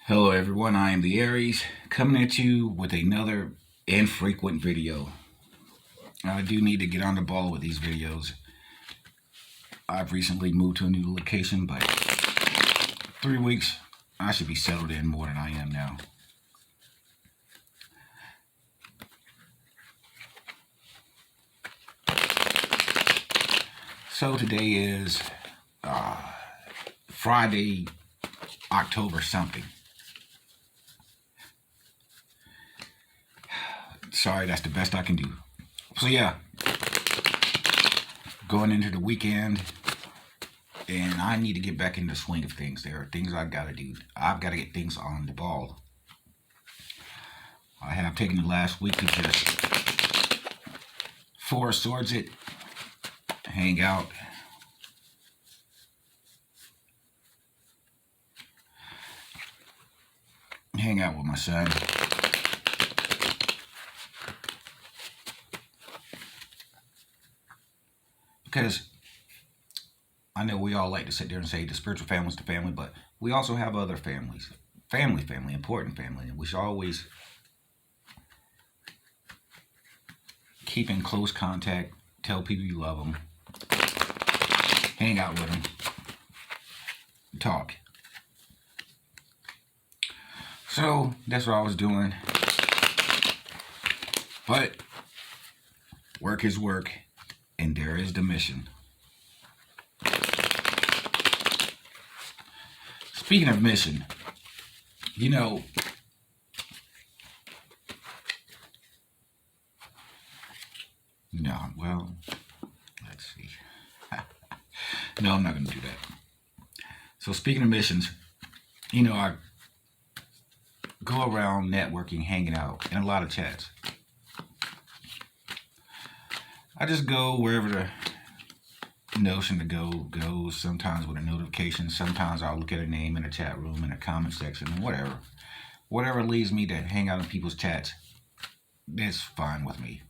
Hello everyone, I am the Aries, coming at you with another infrequent video. I do need to get on the ball with these videos. I've recently moved to a new location, but 3 weeks, I should be settled in more than I am now. So today is Friday, October something. Sorry, that's the best I can do. So yeah, going into the weekend, and I need to get back into the swing of things. There are things I've got to do. I've got to get things on the ball. I have taken the last week to just four swords it, hang out, with my son. Because I know we all like to sit there and say the spiritual family is the family, but we also have other families. Family, important family. And we should always keep in close contact, tell people you love them, hang out with them, talk. So that's what I was doing. But work is work, and there is the mission. Speaking of mission, well, let's see. No, I'm not going to do that. So speaking of missions, I go around networking, hanging out, in a lot of chats. I just go wherever the notion to go goes, sometimes with a notification. Sometimes I'll look at a name in a chat room, in a comment section, and whatever leads me to hang out in people's chats, that's fine with me.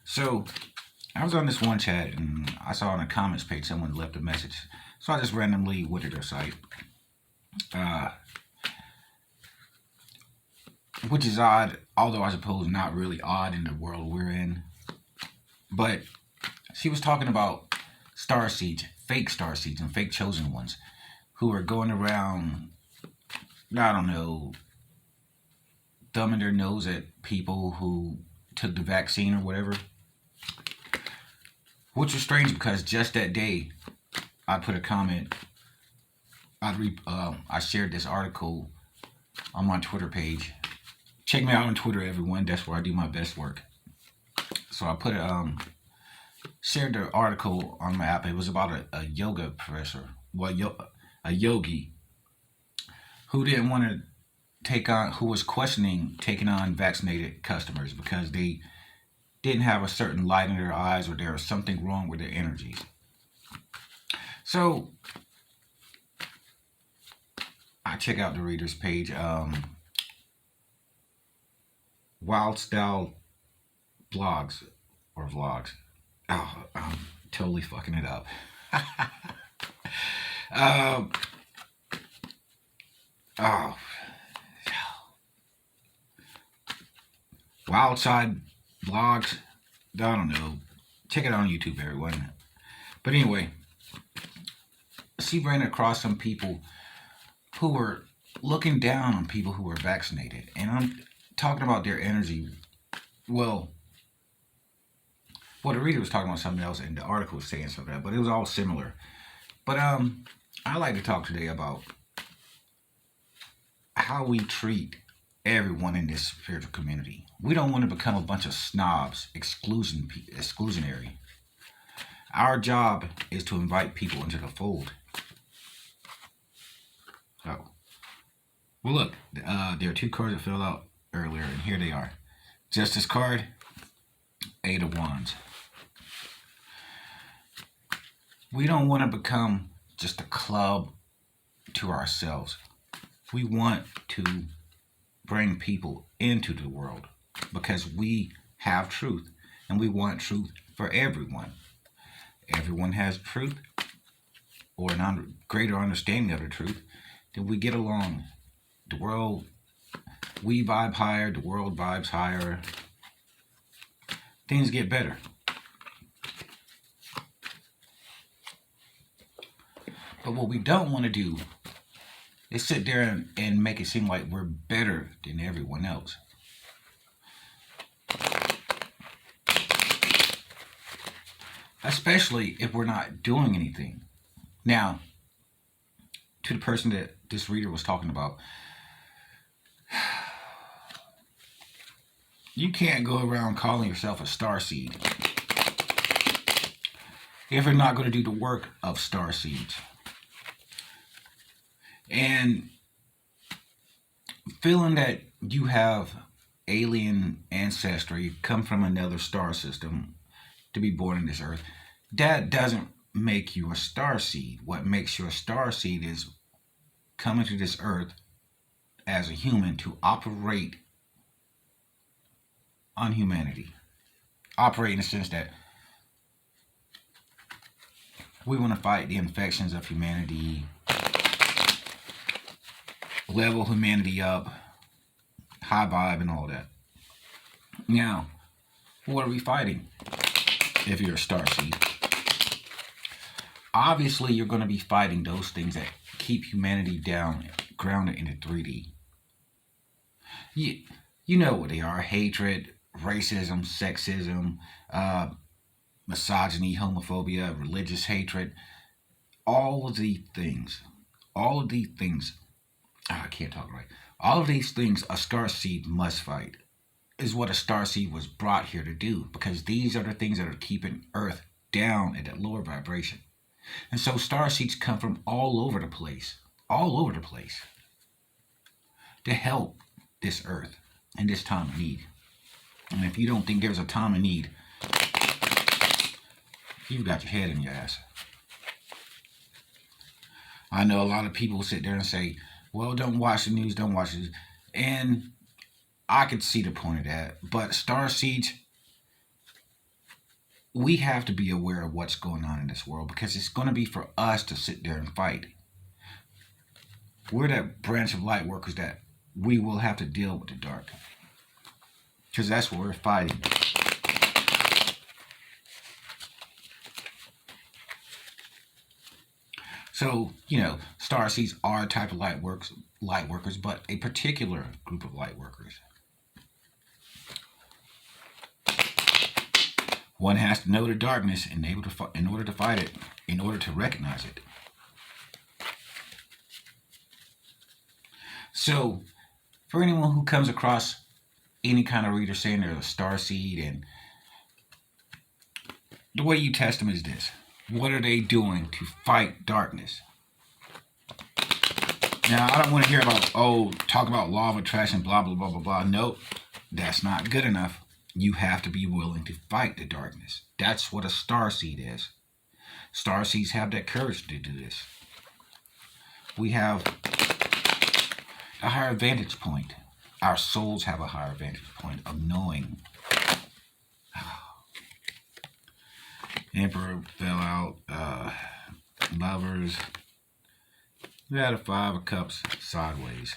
So I was on this one chat and I saw on the comments page someone left a message, so I just randomly went to their site, which is odd, although I suppose not really odd in the world we're in. But she was talking about starseeds, and fake chosen ones, who are going around, I don't know, thumbing their nose at people who took the vaccine or whatever. Which was strange because just that day, I put a comment. I shared this article on my Twitter page. Check me out on Twitter, everyone. That's where I do my best work. So I put shared the article on my app. It was about a yoga professor, a yogi, who didn't want to who was questioning taking on vaccinated customers because they didn't have a certain light in their eyes, or there was something wrong with their energies. So I check out the readers page. Wild Style blogs or vlogs. Oh, I'm totally fucking it up. Wild Side blogs. I don't know. Check it out on YouTube, everyone. But anyway, she ran across some people who were looking down on people who were vaccinated. And I'm talking about their energy. Well, the reader was talking about something else, and the article was saying something else, but it was all similar. But I like to talk today about how we treat everyone in this spiritual community. We don't want to become a bunch of snobs, exclusionary. Our job is to invite people into the fold. Oh, well, look, there are two cards that fell out earlier, and here they are. Justice card, Eight of Wands. We don't want to become just a club to ourselves. We want to bring people into the world because we have truth, and we want truth for everyone. Everyone has truth, or a greater understanding of the truth, then we get along The world, we vibe higher, the world vibes higher. Things get better. But what we don't want to do is sit there and make it seem like we're better than everyone else. Especially if we're not doing anything. Now, to the person that this reader was talking about, you can't go around calling yourself a starseed if you're not going to do the work of starseeds. And feeling that you have alien ancestry, come from another star system to be born in this earth, that doesn't make you a starseed. What makes you a starseed is coming to this earth as a human to operate on humanity. Operate in the sense that we want to fight the infections of humanity, level humanity up, high vibe and all that. Now, what are we fighting if you're a starseed? Obviously, you're going to be fighting those things that keep humanity down, grounded into 3D. You know what they are: hatred, racism, sexism, misogyny, homophobia, religious hatred. All of these things, I can't talk right. All of these things a starseed must fight is what a starseed was brought here to do, because these are the things that are keeping Earth down at that lower vibration. And so starseeds come from all over the place, to help this Earth in this time of need. And if you don't think there's a time of need, you've got your head in your ass. I know a lot of people sit there and say, well, don't watch the news, don't watch it. And I could see the point of that. But starseeds, we have to be aware of what's going on in this world, because it's going to be for us to sit there and fight. We're that branch of light workers that we will have to deal with the dark, because that's what we're fighting. So, starseeds are a type of light workers, but a particular group of light workers. One has to know the darkness in order to fight it, in order to recognize it. So, for anyone who comes across any kind of reader saying they're a starseed, and the way you test them is this: what are they doing to fight darkness? Now, I don't want to hear about, talk about law of attraction, blah, blah, blah, blah, blah. Nope, that's not good enough. You have to be willing to fight the darkness. That's what a starseed is. Starseeds have that courage to do this. We have a higher vantage point. Our souls have a higher vantage point of knowing. Emperor fell out. Lovers. We had a 5 of Cups sideways.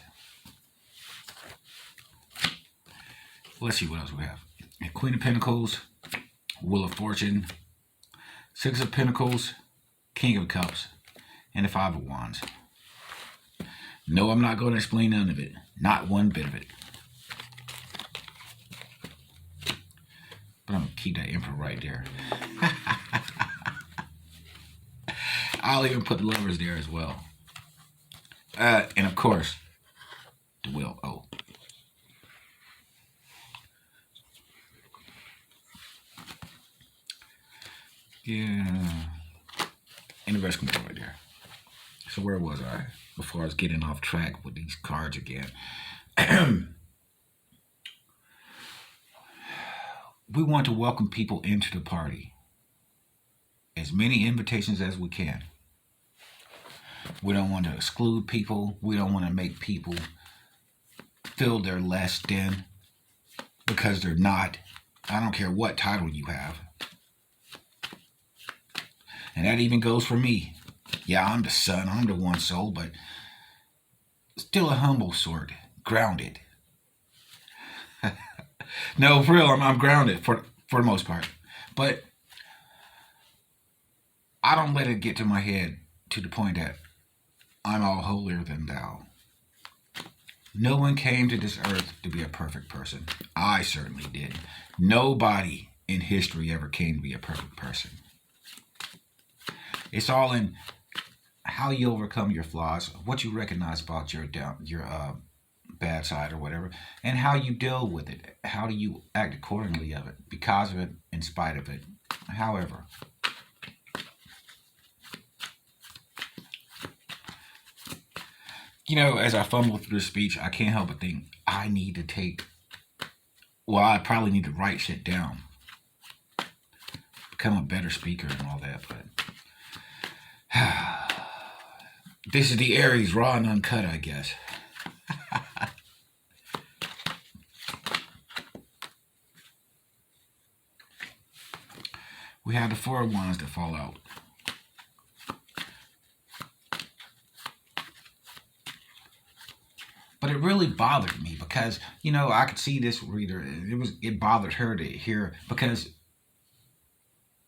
Let's see what else we have. A Queen of Pentacles, Wheel of Fortune, 6 of Pentacles, King of Cups, and the 5 of Wands. No, I'm not going to explain none of it. Not one bit of it. But I'm going to keep that Emperor right there. I'll even put the Lovers there as well. And of course, the Wheel. Yeah. And the rest can go right there. So where was I before I was getting off track with these cards again? We want to welcome people into the party. As many invitations as we can. We don't want to exclude people. We don't want to make people feel they're less than because they're not. I don't care what title you have. And that even goes for me. Yeah, I'm the sun. I'm the one soul. But still a humble sort, grounded. No, for real, I'm grounded for the most part. But I don't let it get to my head to the point that I'm all holier than thou. No one came to this earth to be a perfect person. I certainly did. Nobody in history ever came to be a perfect person. It's all in how you overcome your flaws, what you recognize about your bad side or whatever, and how you deal with it. How do you act accordingly of it, because of it, in spite of it. However, as I fumble through the speech, I can't help but think I need to I probably need to write shit down, become a better speaker and all that, but this is the Aries, raw and uncut, I guess. We have the Four of Wands that fall out. But it really bothered me because, I could see this reader, it bothered her to hear, because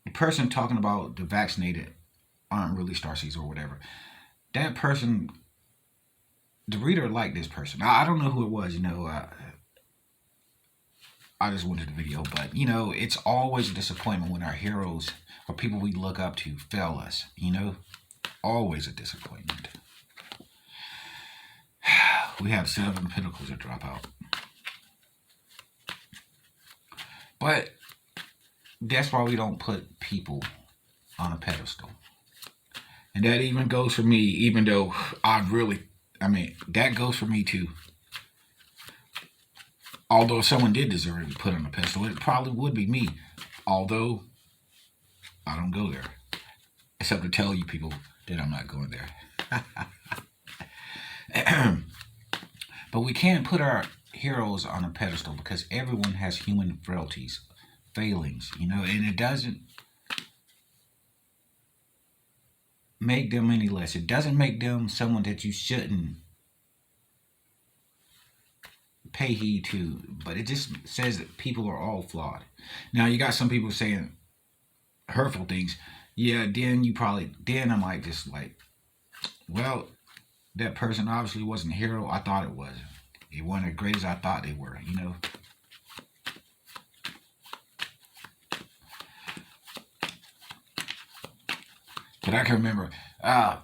the person talking about the vaccinated aren't really starseeds or whatever. That person, the reader liked this person. I don't know who it was, I just went to the video, but it's always a disappointment when our heroes or people we look up to fail us, always a disappointment. We have Seven of Pentacles that drop out. But that's why we don't put people on a pedestal. And that even goes for me, even though that goes for me too. Although if someone did deserve to be put on a pedestal, it probably would be me. Although I don't go there. Except to tell you people that I'm not going there. But we can't put our heroes on a pedestal because everyone has human frailties, failings, and it doesn't make them any less. It doesn't make them someone that you shouldn't pay heed to, but it just says that people are all flawed. Now, you got some people saying hurtful things. Yeah, then I might just well, that person obviously wasn't a hero. I thought it was. It wasn't as great as I thought they were, But I can remember, but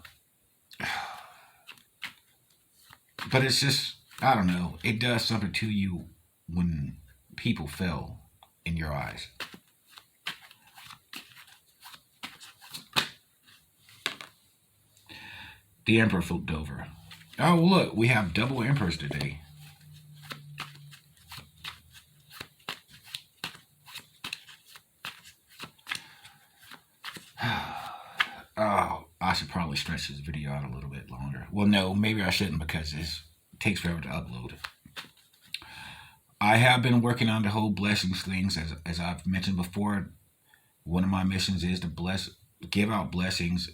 it's just, I don't know. It does something to you when people fail in your eyes. The Emperor flipped over. Oh, look, we have double Emperors today. Oh, I should probably stretch this video out a little bit longer. Well, no, maybe I shouldn't because it takes forever to upload. I have been working on the whole blessings things, as I've mentioned before. One of my missions is to give out blessings,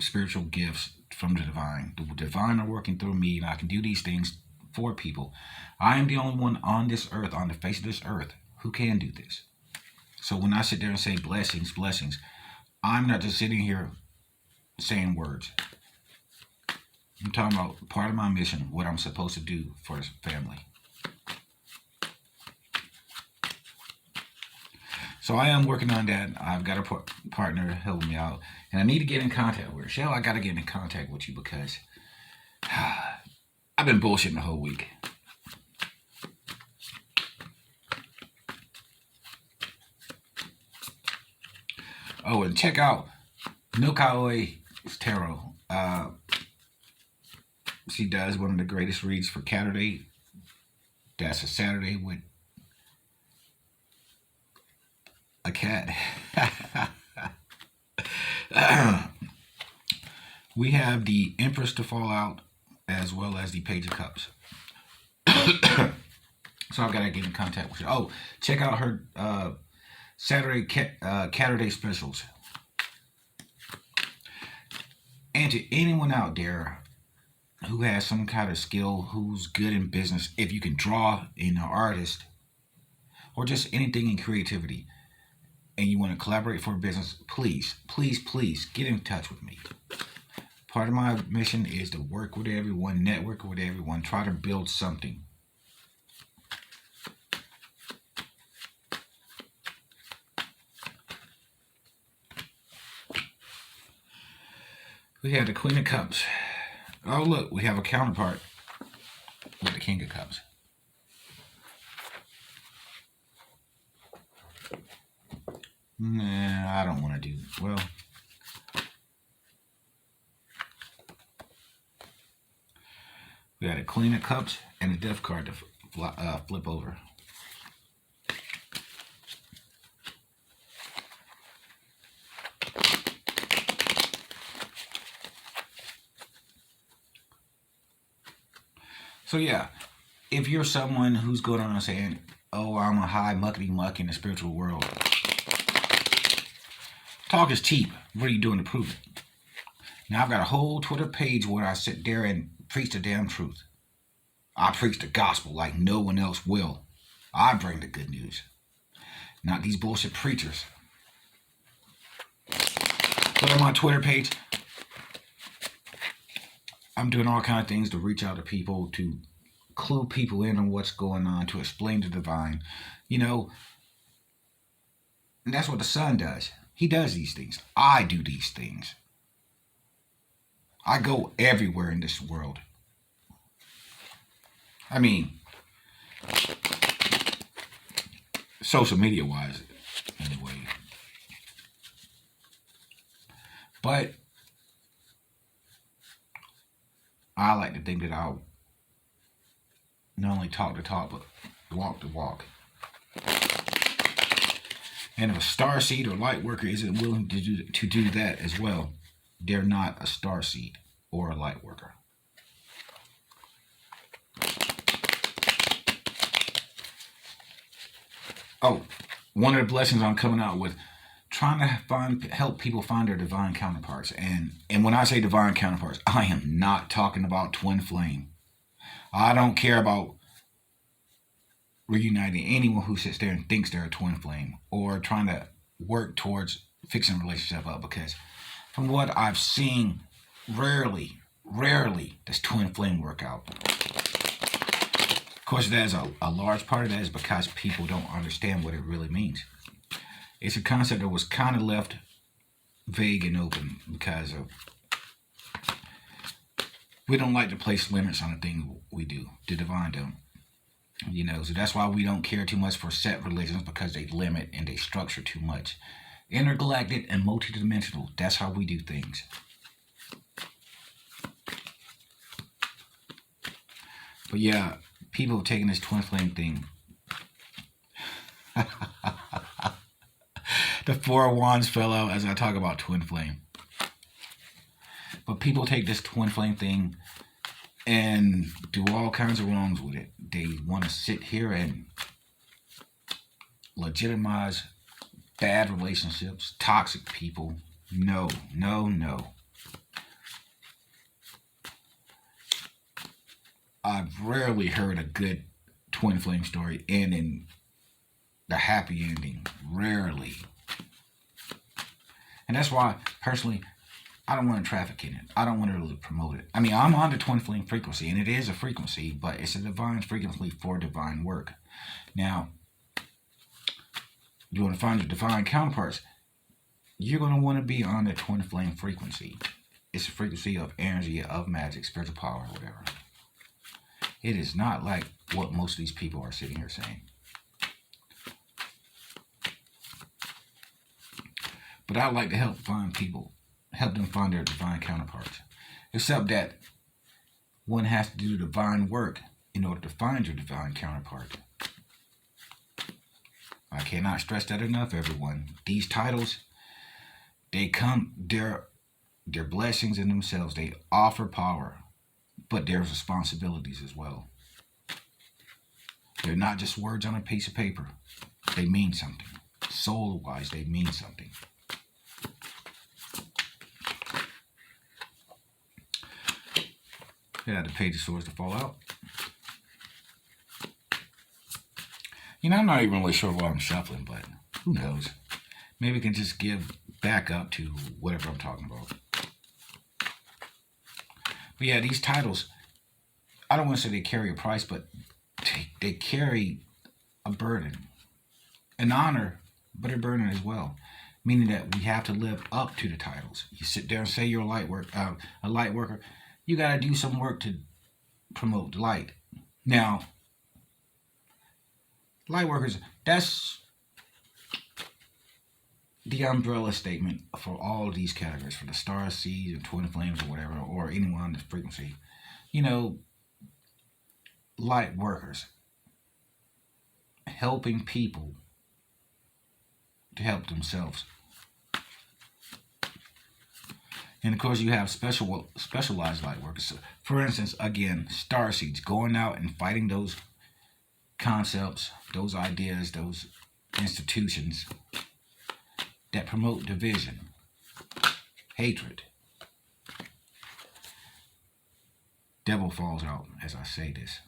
spiritual gifts from the divine. The divine are working through me, and I can do these things for people. I am the only one on this earth, on the face of this earth, who can do this. So when I sit there and say blessings, blessings, I'm not just sitting here saying words. I'm talking about part of my mission, what I'm supposed to do for this family. So I am working on that. I've got a partner helping me out. And I need to get in contact with her. Shell, I got to get in contact with you because I've been bullshitting the whole week. Oh, and check out Nukaoi Tarot. She does one of the greatest reads for Saturday. That's a Saturday with a cat. We have the Empress to fall out as well as the Page of Cups. So I've got to get in contact with her. Oh, check out her Saturday specials. And to anyone out there who has some kind of skill, who's good in business, if you can draw in an artist or just anything in creativity, and you want to collaborate for a business, please, please, please get in touch with me. Part of my mission is to work with everyone, network with everyone, try to build something. We have the Queen of Cups. Oh, look, we have a counterpart with the King of Cups. Nah, I don't want to do, well, we got a Queen of Cups and a Death card to flip over. So yeah, if you're someone who's going on and saying, oh, I'm a high muckety muck in the spiritual world, talk is cheap. What are you doing to prove it? Now I've got a whole Twitter page where I sit there and preach the damn truth. I preach the gospel like no one else will. I bring the good news, not these bullshit preachers. But on my Twitter page, I'm doing all kinds of things to reach out to people, to clue people in on what's going on, to explain the divine. You know, and that's what the Son does. He does these things. I do these things. I go everywhere in this world. I mean, social media wise, anyway. But I like to think that I'll not only talk the talk, but walk the walk. And if a starseed or light worker isn't willing to do that as well, they're not a starseed or a light worker. Oh, one of the blessings I'm coming out with, trying to help people find their divine counterparts. And when I say divine counterparts, I am not talking about twin flame. I don't care about reuniting anyone who sits there and thinks they're a twin flame or trying to work towards fixing a relationship up, because from what I've seen, rarely does twin flame work out. Of course, there's a large part of that is because people don't understand what it really means. It's a concept that was kind of left vague and open because of we don't like to place limits on the thing we do. The divine don't. You know, so that's why we don't care too much for set religions, because they limit and they structure too much. Intergalactic and multidimensional, that's how we do things. But yeah, people have taken this twin flame thing. The Four of Wands fell out as I talk about twin flame. But people take this twin flame thing and do all kinds of wrongs with it. They want to sit here and legitimize bad relationships, toxic people. No. I've rarely heard a good twin flame story end in the happy ending. Rarely. And that's why, personally, I don't want to traffic in it. I don't want to really promote it. I mean, I'm on the twin flame frequency, and it is a frequency, but it's a divine frequency for divine work. Now, you want to find your divine counterparts, you're going to want to be on the twin flame frequency. It's a frequency of energy, of magic, spiritual power, whatever. It is not like what most of these people are sitting here saying. But I like to help them find their divine counterparts. Except that one has to do divine work in order to find your divine counterpart. I cannot stress that enough, everyone. These titles, they're blessings in themselves. They offer power, but there's responsibilities as well. They're not just words on a piece of paper. They mean something. Soul-wise, they mean something. Yeah, the page of swords to fall out. You know, I'm not even really sure why I'm shuffling, but who knows? Maybe we can just give back up to whatever I'm talking about. But yeah, these titles, I don't want to say they carry a price, but they carry a burden, an honor, but a burden as well. Meaning that we have to live up to the titles. You sit there and say you're a light worker. You got to do some work to promote light. Now, light workers, that's the umbrella statement for all of these categories, for the star seeds and twin flames or whatever, or anyone on the frequency. You know, light workers, helping people to help themselves. And of course, you have specialized light workers. For instance, again, starseeds, going out and fighting those concepts, those ideas, those institutions that promote division, hatred. Devil falls out as I say this.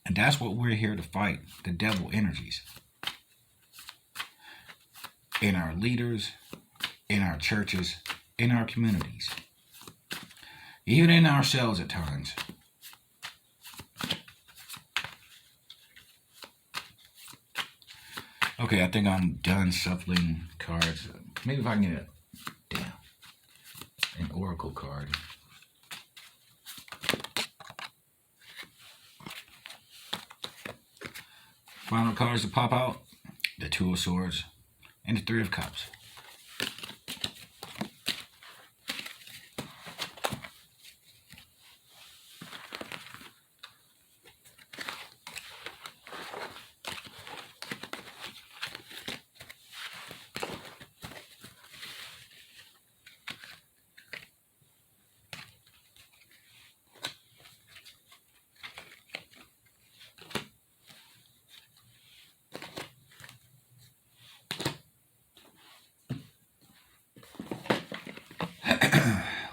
And that's what we're here to fight, the devil energies. In our leaders, in our churches, in our communities, even in ourselves at times. Okay, I think I'm done shuffling cards. Maybe if I can get an oracle card. Final cards to pop out, the Two of Swords and the Three of Cups.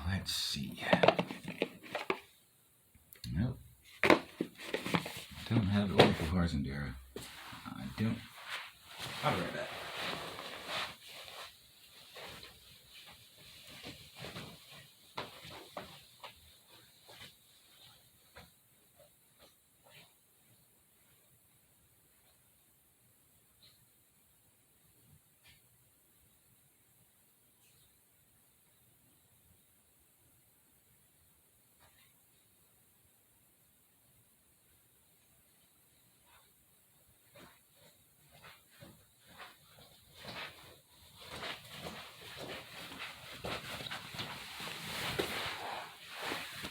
Let's see. Nope. I don't have oracle cards in there. I don't. I'll be right back.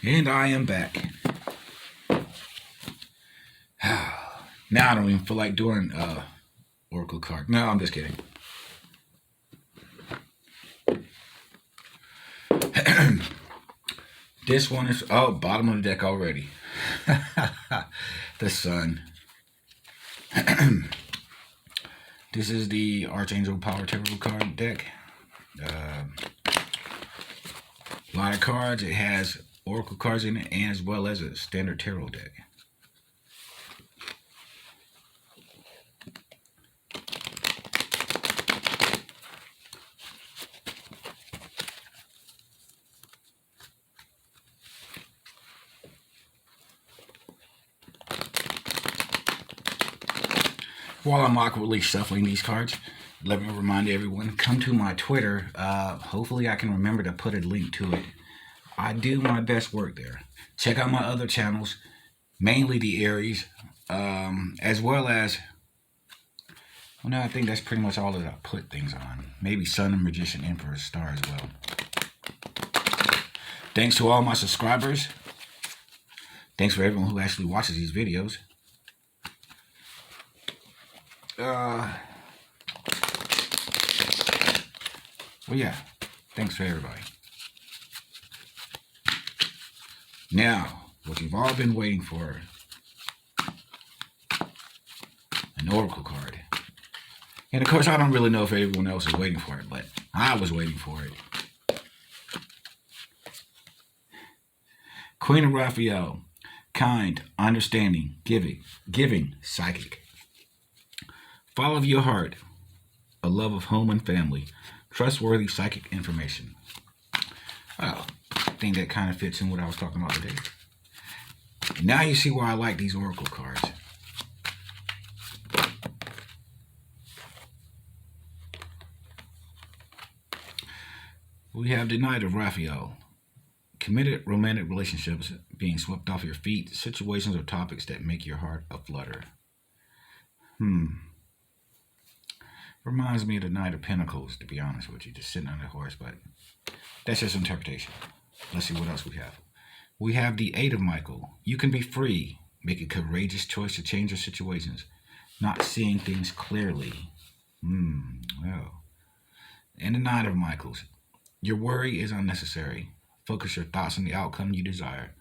And I am back. Now I don't even feel like doing oracle card. No, I'm just kidding. This one is bottom of the deck already. The Sun. This is the Archangel Power Tarot card deck. A lot of cards. It has oracle cards in it, and as well as a standard tarot deck. While I'm awkwardly shuffling these cards, let me remind everyone, come to my Twitter. Hopefully I can remember to put a link to it. I do my best work there. Check out my other channels, mainly the Aries, as well as, well, no, I think that's pretty much all that I put things on. Maybe Sun and Magician, Emperor, Star as well. Thanks to all my subscribers. Thanks for everyone who actually watches these videos. Well, yeah, thanks for everybody. Now, what you've all been waiting for, an oracle card. And of course, I don't really know if everyone else is waiting for it, but I was waiting for it. Queen of Raphael, kind, understanding, giving, psychic. Follow your heart, a love of home and family, trustworthy psychic information. Well, I think that kind of fits in what I was talking about today. Now you see why I like these oracle cards. We have the Knight of Raphael. Committed romantic relationships being swept off your feet, situations or topics that make your heart aflutter. Reminds me of the Knight of Pentacles, to be honest with you, just sitting on a horse, but that's just interpretation. Let's see what else we have. We have the Eight of Michael. You can be free, make a courageous choice to change your situations, not seeing things clearly. Well. And the Nine of Michaels. Your worry is unnecessary. Focus your thoughts on the outcome you desire.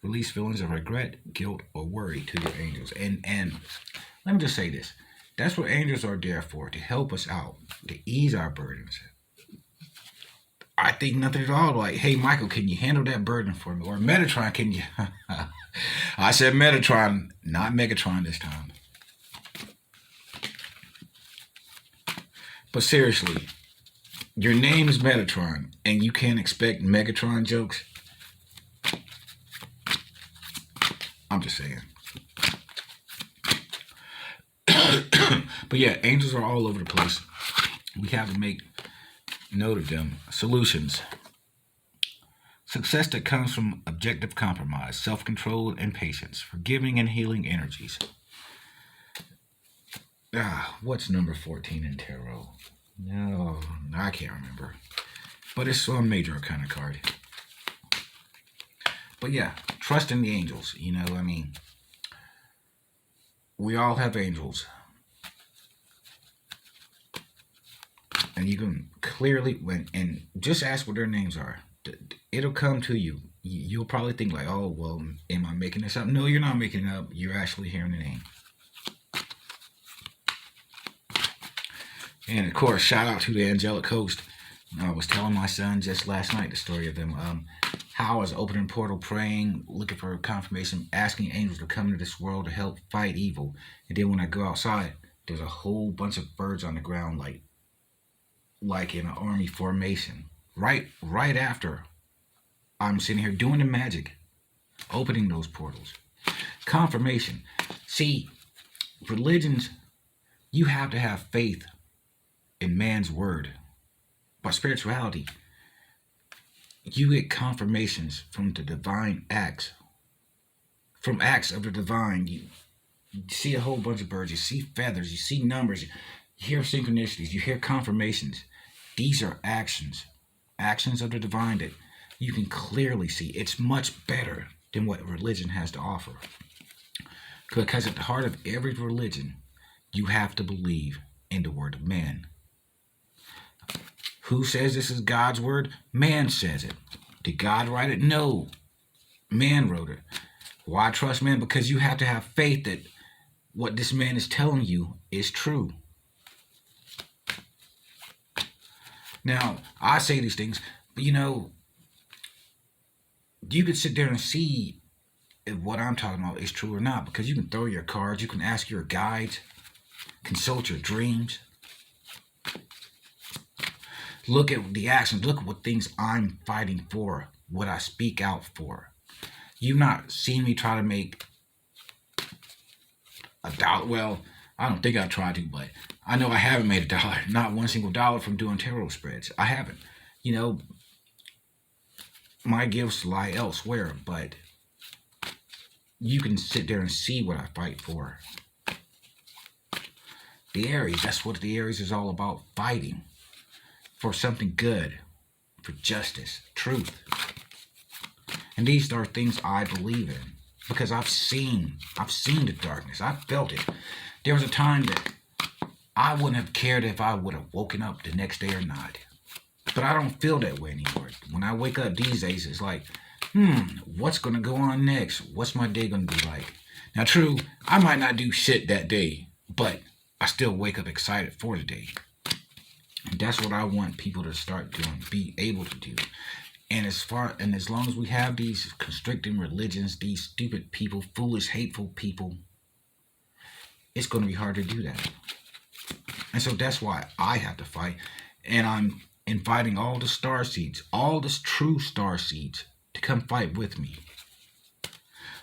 Release feelings of regret, guilt, or worry to your angels. And let me just say this. That's what angels are there for, to help us out, to ease our burdens. I think nothing at all like, hey, Michael, can you handle that burden for me? Or Metatron, can you? I said Metatron, not Megatron this time. But seriously, your name is Metatron, and you can't expect Megatron jokes? I'm just saying. But yeah, angels are all over the place. We have to make note of them. Solutions. Success that comes from objective compromise, self-control, and patience. Forgiving and healing energies. What's number 14 in tarot? No, I can't remember. But it's some major kind of card. But yeah, trust in the angels. You know, I mean, we all have angels. And you can clearly, and just ask what their names are. It'll come to you. You'll probably think like, oh, well, am I making this up? No, you're not making it up. You're actually hearing the name. And of course, shout out to the angelic host. I was telling my son just last night the story of them. How I was opening portal, praying, looking for confirmation, asking angels to come into this world to help fight evil. And then when I go outside, there's a whole bunch of birds on the ground, like in an army formation. Right after I'm sitting here doing the magic, opening those portals. Confirmation. See, religions, you have to have faith in man's word. But spirituality, you get confirmations from the divine acts. From acts of the divine, you see a whole bunch of birds, you see feathers, you see numbers, you hear synchronicities, you hear confirmations. These are actions of the divine that you can clearly see. It's much better than what religion has to offer. Because at the heart of every religion, you have to believe in the word of man. Who says this is God's word? Man says it. Did God write it? No. Man wrote it. Why trust man? Because you have to have faith that what this man is telling you is true. Now, I say these things, but you know, you could sit there and see if what I'm talking about is true or not, because you can throw your cards, you can ask your guides, consult your dreams. Look at the actions. Look at what things I'm fighting for, what I speak out for. You've not seen me try to make $1. Well, I don't think I tried to, but I know I haven't made $1. Not one single dollar from doing tarot spreads. I haven't. You know, my gifts lie elsewhere, but you can sit there and see what I fight for. The Aries, that's what the Aries is all about, fighting for something good, for justice, truth. And these are things I believe in because I've seen the darkness. I felt it. There was a time that I wouldn't have cared if I would have woken up the next day or not. But I don't feel that way anymore. When I wake up these days, it's like, what's going to go on next? What's my day going to be like? Now, true, I might not do shit that day, but I still wake up excited for the day. And that's what I want people to start doing, be able to do. And as long as we have these constricting religions, these stupid people, foolish, hateful people, it's going to be hard to do that. And so that's why I have to fight. And I'm inviting all the starseeds, all the true starseeds, to come fight with me.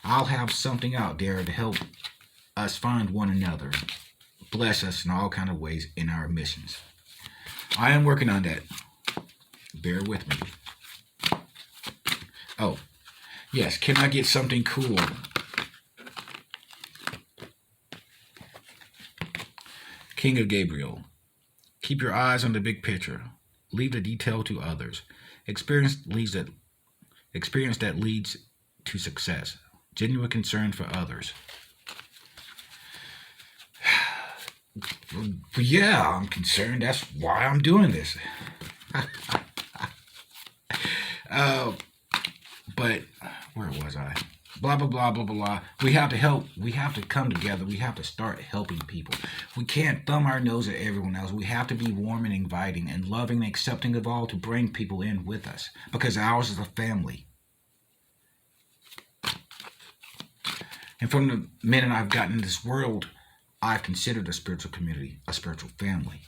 I'll have something out there to help us find one another, bless us in all kind of ways in our missions. I am working on that. Bear with me. Oh, yes. Can I get something cool? King of Gabriel. Keep your eyes on the big picture. Leave the detail to others. Experience that leads to success. Genuine concern for others. Yeah, I'm concerned. That's why I'm doing this. But where was I? Blah, blah, blah, blah, blah. We have to help. We have to come together. We have to start helping people. We can't thumb our nose at everyone else. We have to be warm and inviting and loving and accepting of all to bring people in with us, because ours is a family. And from the minute I've gotten in this world, I've considered a spiritual community, a spiritual family.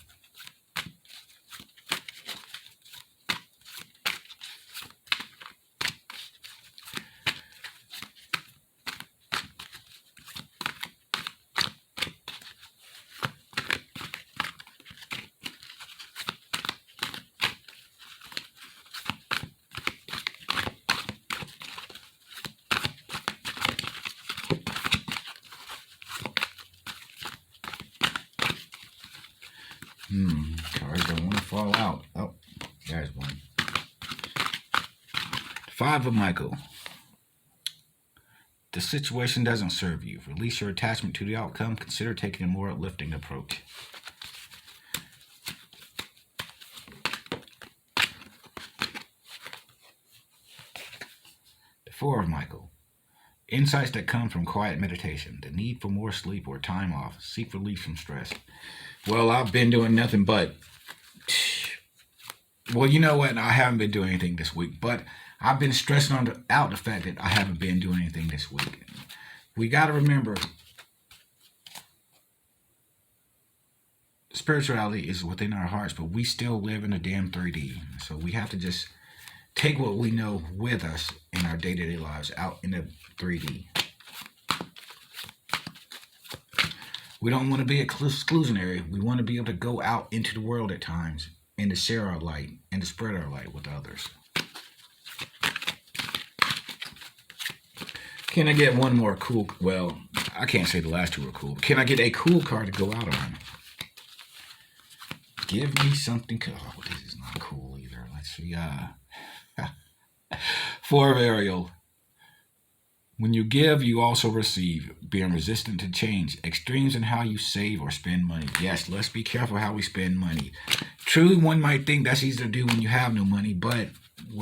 Cards don't want to fall out. Oh, there's one. 5 of Michael. The situation doesn't serve you. Release your attachment to the outcome. Consider taking a more uplifting approach. The 4 of Michael. Insights that come from quiet meditation. The need for more sleep or time off. Seek relief from stress. Well, I've been doing nothing but... Well, you know what? I haven't been doing anything this week, but I've been stressing out the fact that I haven't been doing anything this week. We got to remember, spirituality is within our hearts, but we still live in a damn 3D. So we have to just take what we know with us in our day-to-day lives out in the 3D. We don't want to be exclusionary. We want to be able to go out into the world at times and to share our light and to spread our light with others. Can I get one more cool? Well, I can't say the last 2 are cool. Can I get a cool card to go out on? Give me something cool. Oh, this is not cool either. Let's see. 4 of Ariel. When you give, you also receive. Being resistant to change. Extremes in how you save or spend money. Yes, let's be careful how we spend money. Truly, one might think that's easy to do when you have no money, but